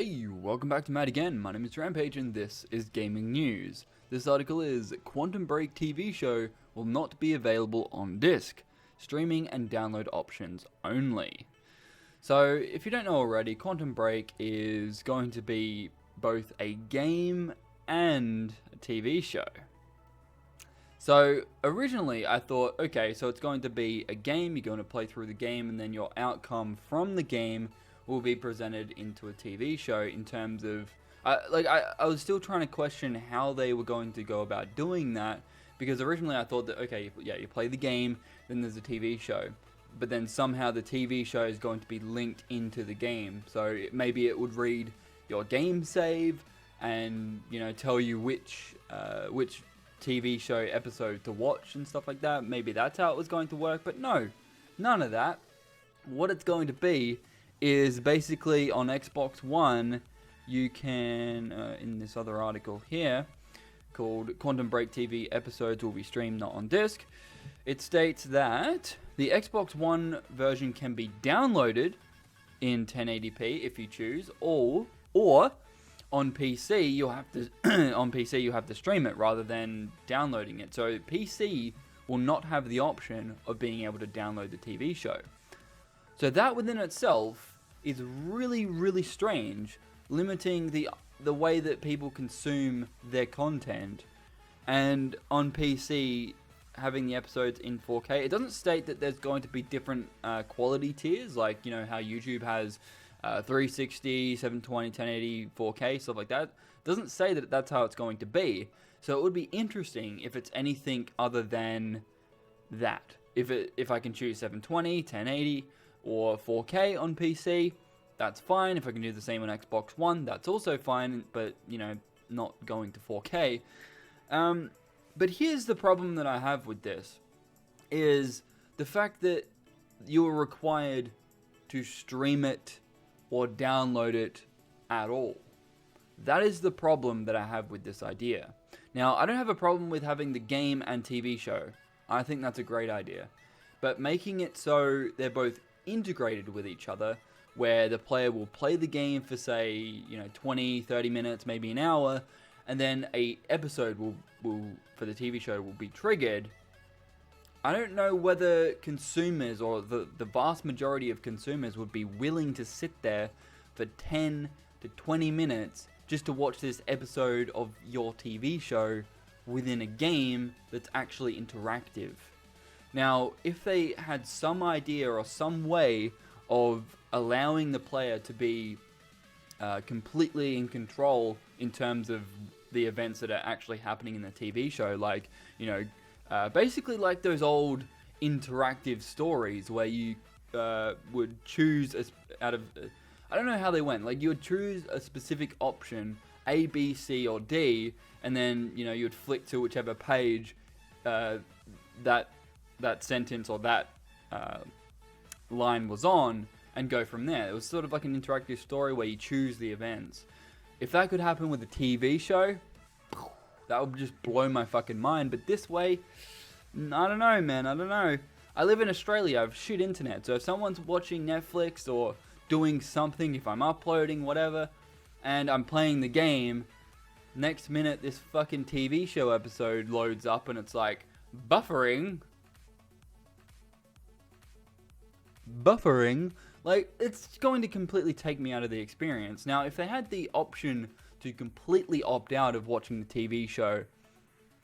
Hey, welcome back to Matt again. My name is Rampage and this is Gaming News. This article is Quantum Break TV show will not be available on disc. Streaming and download options only. So, if you don't know already, Quantum Break is going to be both a game and a TV show. So, originally I thought, okay, so it's going to be a game, you're going to play through the game, and then your outcome from the game will be presented into a TV show in terms of... I was still trying to question how they were going to go about doing that, because originally I thought that, okay, yeah, you play the game, then there's a TV show, but then somehow the TV show is going to be linked into the game, so maybe it would read your game save, and, you know, tell you which TV show episode to watch and stuff like that. Maybe that's how it was going to work, but no, none of that. What it's going to be is basically on Xbox One, you can, in this other article here, called Quantum Break TV episodes will be streamed not on disc, it states that the Xbox One version can be downloaded in 1080p if you choose, or on PC you have to stream it rather than downloading it. So PC will not have the option of being able to download the TV show. So that within itself is really, really strange, limiting the way that people consume their content. And on PC, having the episodes in 4K, it doesn't state that there's going to be different quality tiers, like, you know, how YouTube has 360, 720, 1080, 4K, stuff like that. It doesn't say that that's how it's going to be. So it would be interesting if it's anything other than that. If I can choose 720, 1080, or 4K on PC, that's fine. If I can do the same on Xbox One, that's also fine, but, you know, not going to 4K. But here's the problem that I have with this, is the fact that you're required to stream it or download it at all. That is the problem that I have with this idea. Now, I don't have a problem with having the game and TV show. I think that's a great idea. But making it so they're both integrated with each other, where the player will play the game for, say, you know, 20, 30 minutes, maybe an hour, and then a episode will for the TV show will be triggered. I don't know whether consumers, or the vast majority of consumers, would be willing to sit there for 10 to 20 minutes just to watch this episode of your TV show within a game that's actually interactive. Now, if they had some idea or some way of allowing the player to be completely in control in terms of the events that are actually happening in the TV show, like, you know, basically like those old interactive stories where you would choose out of, I don't know how they went, like you would choose a specific option, A, B, C, or D, and then, you know, you would flick to whichever page that sentence or that line was on, and go from there. It was sort of like an interactive story where you choose the events. If that could happen with a TV show, that would just blow my fucking mind. But this way, I don't know, man. I don't know. I live in Australia. I have shit internet. So if someone's watching Netflix or doing something, if I'm uploading, whatever, and I'm playing the game, next minute this fucking TV show episode loads up and it's like, buffering, like, it's going to completely take me out of the experience. Now, if they had the option to completely opt out of watching the TV show,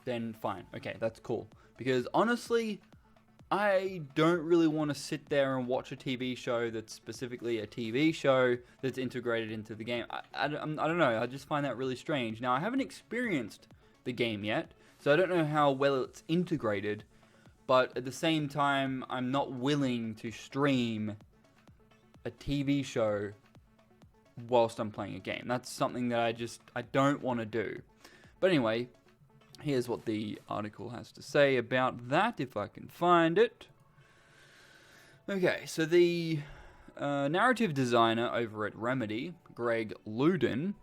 then fine. Okay, that's cool. Because honestly, I don't really want to sit there and watch a TV show that's specifically a TV show that's integrated into the game. I don't know. I just find that really strange. Now, I haven't experienced the game yet, so I don't know how well it's integrated. But at the same time, I'm not willing to stream a TV show whilst I'm playing a game. That's something that I don't want to do. But anyway, here's what the article has to say about that, if I can find it. Okay, so the narrative designer over at Remedy, Greg Luden,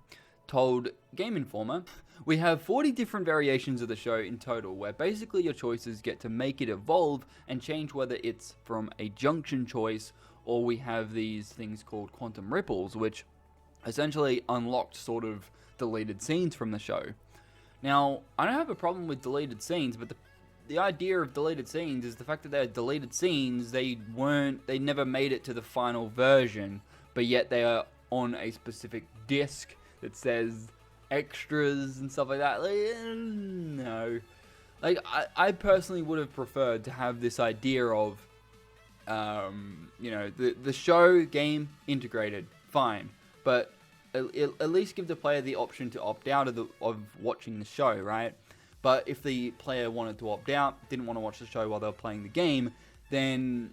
told Game Informer, "We have 40 different variations of the show in total, where basically your choices get to make it evolve and change whether it's from a junction choice, or we have these things called quantum ripples, which essentially unlocked sort of deleted scenes from the show. Now, I don't have a problem with deleted scenes, but the idea of deleted scenes is the fact that they're deleted scenes, they never made it to the final version, but yet they are on a specific disc that says extras and stuff like that. No. Like, I personally would have preferred to have this idea of, the show game integrated, fine, but at least give the player the option to opt out of watching the show, right? But if the player wanted to opt out, didn't want to watch the show while they were playing the game, then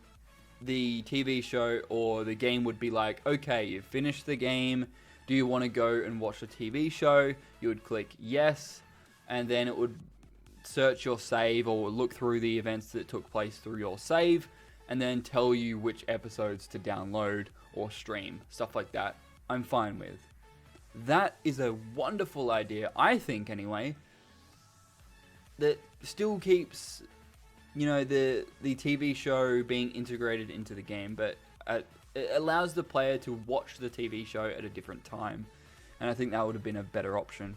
the TV show or the game would be like, okay, you've finished the game, do you want to go and watch the TV show? You would click yes, and then it would search your save or look through the events that took place through your save, and then tell you which episodes to download or stream, stuff like that. I'm fine with. That is a wonderful idea, I think anyway, that still keeps, the TV show being integrated into the game, but it allows the player to watch the TV show at a different time, and I think that would have been a better option.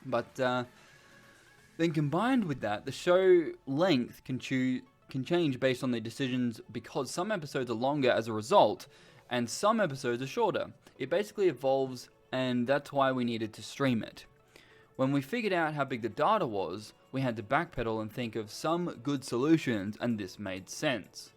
But then combined with that, the show length can change based on the decisions, because some episodes are longer as a result, and some episodes are shorter. It basically evolves, and that's why we needed to stream it. When we figured out how big the data was, we had to backpedal and think of some good solutions, and this made sense.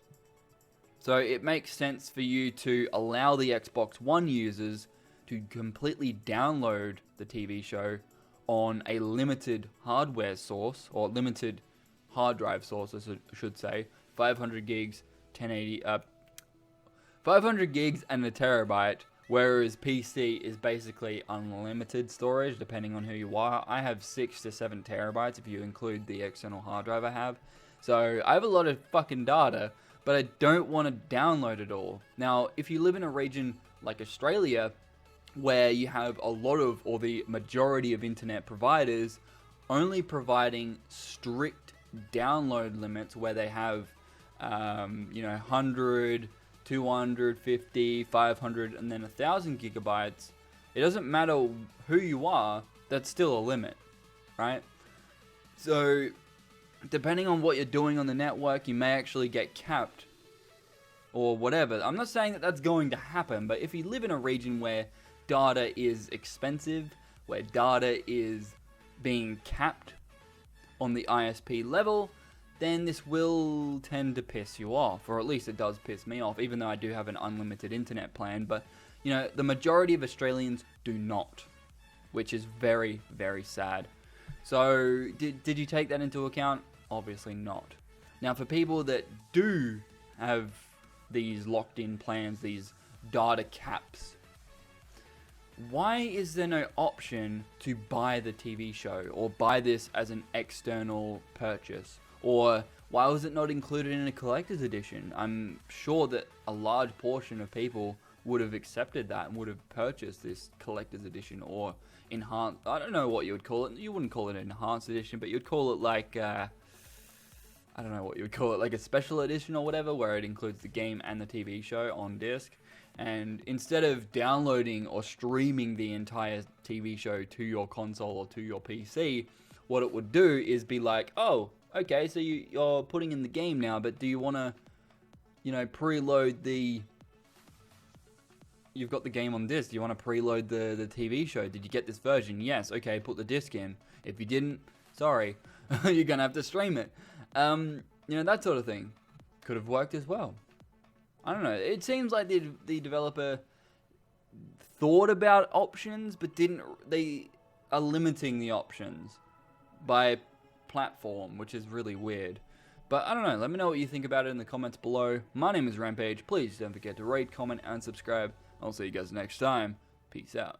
So it makes sense for you to allow the Xbox One users to completely download the TV show on a limited hardware source, or limited hard drive source, I should say, 500 gigs, 500 gigs and a terabyte, whereas PC is basically unlimited storage, depending on who you are. I have 6 to 7 terabytes if you include the external hard drive I have. So I have a lot of fucking data, but I don't want to download it all. Now, if you live in a region like Australia, where you have a lot of, or the majority of internet providers only providing strict download limits, where they have 100, 250, 500, and then 1,000 gigabytes, it doesn't matter who you are, that's still a limit, right? So depending on what you're doing on the network, you may actually get capped or whatever. I'm not saying that that's going to happen, but if you live in a region where data is expensive, where data is being capped on the ISP level, then this will tend to piss you off, or at least it does piss me off, even though I do have an unlimited internet plan. But the majority of Australians do not, which is very, very sad. So did you take that into account? Obviously not. Now, for people that do have these locked in plans, these data caps, why is there no option to buy the TV show or buy this as an external purchase? Or why was it not included in a collector's edition? I'm sure that a large portion of people would have accepted that and would have purchased this collector's edition or enhanced. I don't know what you would call it. You wouldn't call it an enhanced edition, but you'd call it like, I don't know what you would call it, like a special edition or whatever, where it includes the game and the TV show on disc. And instead of downloading or streaming the entire TV show to your console or to your PC, what it would do is be like, oh, okay, so you're putting in the game now, but do you want to, preload the... You've got the game on disc. Do you want to preload the TV show? Did you get this version? Yes. Okay, put the disc in. If you didn't, sorry. You're going to have to stream it. That sort of thing could have worked as well. I don't know. It seems like the developer thought about options, but they are limiting the options by platform, which is really weird. But I don't know. Let me know what you think about it in the comments below. My name is Rampage. Please don't forget to rate, comment, and subscribe. I'll see you guys next time. Peace out.